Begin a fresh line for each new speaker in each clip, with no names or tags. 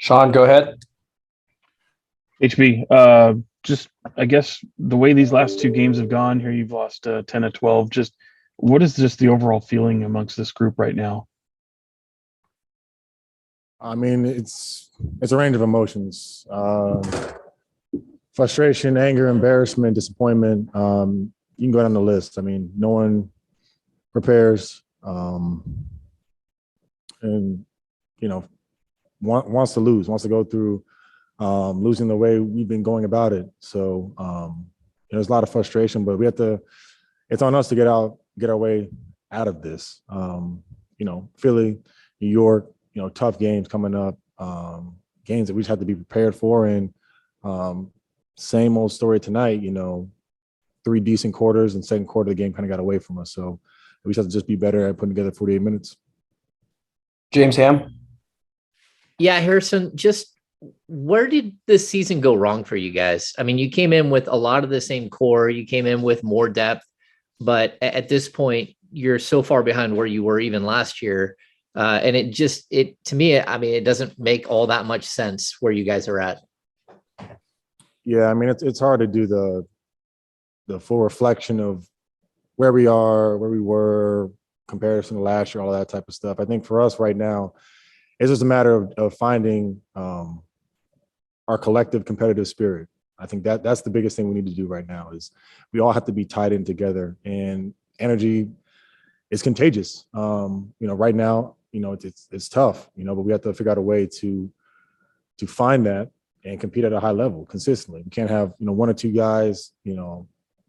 Sean, go ahead.
HB, just I guess the way these last two games have gone here, you've lost 10 to 12. Just what is just the overall feeling amongst this group right now?
I mean, it's a range of emotions: frustration, anger, embarrassment, disappointment. You can go down the list. I mean, no one prepares, and wants to lose, wants to go through losing the way we've been going about it. So there's a lot of frustration, but we have to. It's on us to get our way out of this. Philly, New York, tough games coming up, games that we just have to be prepared for. And same old story tonight. Three decent quarters, and second quarter the game kind of got away from us. So we just have to just be better at putting together 48 minutes.
James Ham.
Yeah, Harrison, just where did this season go wrong for you guys? I mean, you came in with a lot of the same core. You came in with more depth, but at this point, you're so far behind where you were even last year. And to me, I mean, it doesn't make all that much sense where you guys are at.
Yeah, I mean, it's hard to do the full reflection of where we are, where we were, comparison to last year, all that type of stuff. I think for us right now, it's just a matter of finding our collective competitive spirit. I think that's the biggest thing we need to do right now is we all have to be tied in together, and energy is contagious. Right now, it's tough, but we have to figure out a way to find that and compete at a high level consistently. We can't have, one or two guys,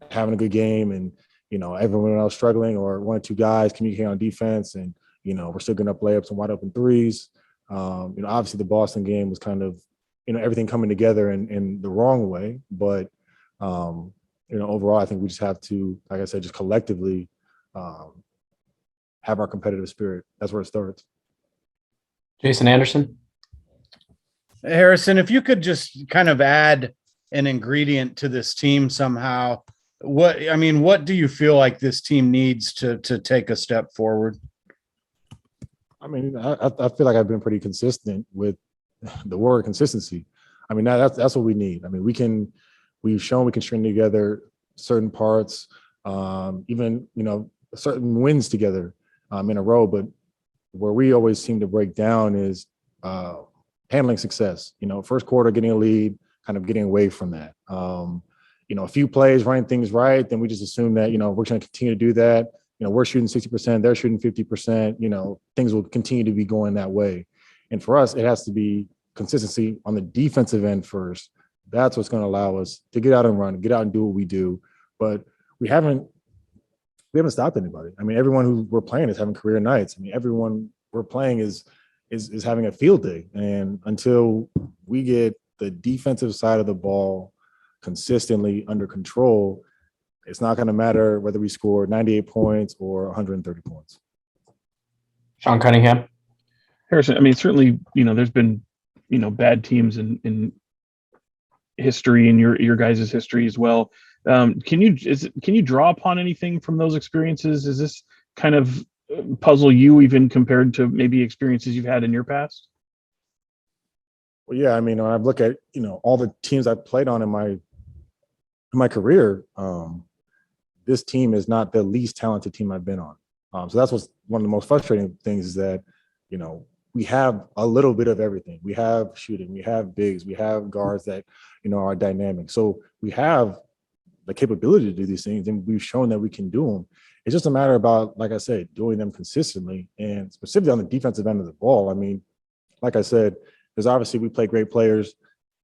having a good game and, everyone else struggling, or one or two guys communicating on defense and, we're still getting up layups and wide open threes. Obviously the Boston game was kind of, everything coming together in the wrong way. But, overall, I think we just have to, like I said, just collectively have our competitive spirit. That's where it starts.
Jason Anderson.
Harrison, if you could just kind of add an ingredient to this team somehow, what do you feel like this team needs to take a step forward?
I mean, I feel like I've been pretty consistent with the word consistency. I mean, that's what we need. I mean, we've shown we can string together certain parts, even, certain wins together in a row. But where we always seem to break down is handling success. First quarter, getting a lead, kind of getting away from that. A few plays, running things right, then we just assume that, we're going to continue to do that. We're shooting 60%, they're shooting 50%, things will continue to be going that way. And for us, it has to be consistency on the defensive end first. That's what's going to allow us to get out and run, get out and do what we do. But we haven't stopped anybody. I mean, everyone who we're playing is having career nights. I mean, everyone we're playing is having a field day. And until we get the defensive side of the ball consistently under control, it's not going to matter whether we score 98 points or 130 points.
Sean Cunningham.
Harrison, I mean, certainly, there's been, bad teams in history, and your guys' history as well. Can you draw upon anything from those experiences? Is this kind of puzzle you even compared to maybe experiences you've had in your past?
Well, yeah, I mean, when I look at, all the teams I've played on in my career, this team is not the least talented team I've been on. So that's what's one of the most frustrating things is that, we have a little bit of everything. We have shooting, we have bigs, we have guards that, are dynamic. So we have the capability to do these things, and we've shown that we can do them. It's just a matter about, like I said, doing them consistently, and specifically on the defensive end of the ball. I mean, like I said, there's obviously we play great players.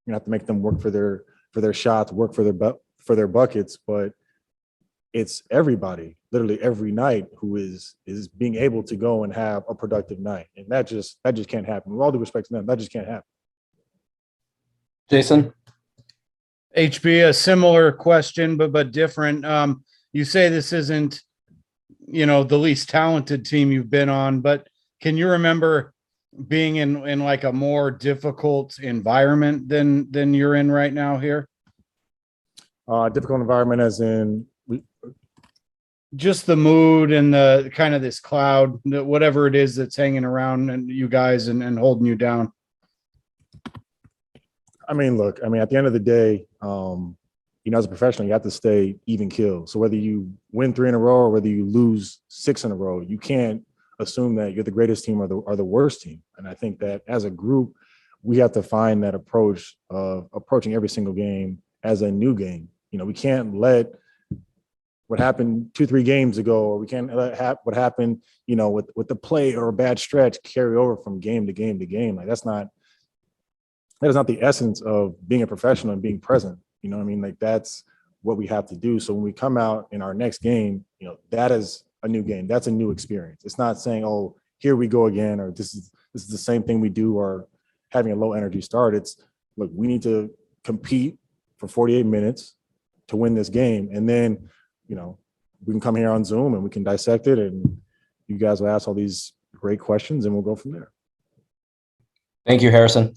You have to make them work for their shots, work for their buckets, but it's everybody, literally every night, who is being able to go and have a productive night, and that just can't happen. With all due respect to them, that just can't happen.
Jason.
HB, a similar question, but different. You say this isn't, the least talented team you've been on, but can you remember being in like a more difficult environment than you're in right now here?
Difficult environment as in
just the mood and the kind of this cloud, whatever it is that's hanging around and you guys and holding you down.
I mean, look, I mean, at the end of the day, as a professional, you have to stay even keel. So whether you win 3 in a row or whether you lose 6 in a row, you can't assume that you're the greatest team or the worst team. And I think that as a group, we have to find that approach of approaching every single game as a new game. We can't let what happened 2-3 games ago, or we can't let what happened, with the play or a bad stretch carry over from game to game to game. Like that is not the essence of being a professional and being present. You know what I mean? Like that's what we have to do. So when we come out in our next game, that is a new game. That's a new experience. It's not saying, oh, here we go again, or this is the same thing we do, or having a low energy start. It's look, we need to compete for 48 minutes to win this game. And then, we can come here on Zoom and we can dissect it, and you guys will ask all these great questions and we'll go from there.
Thank you, Harrison.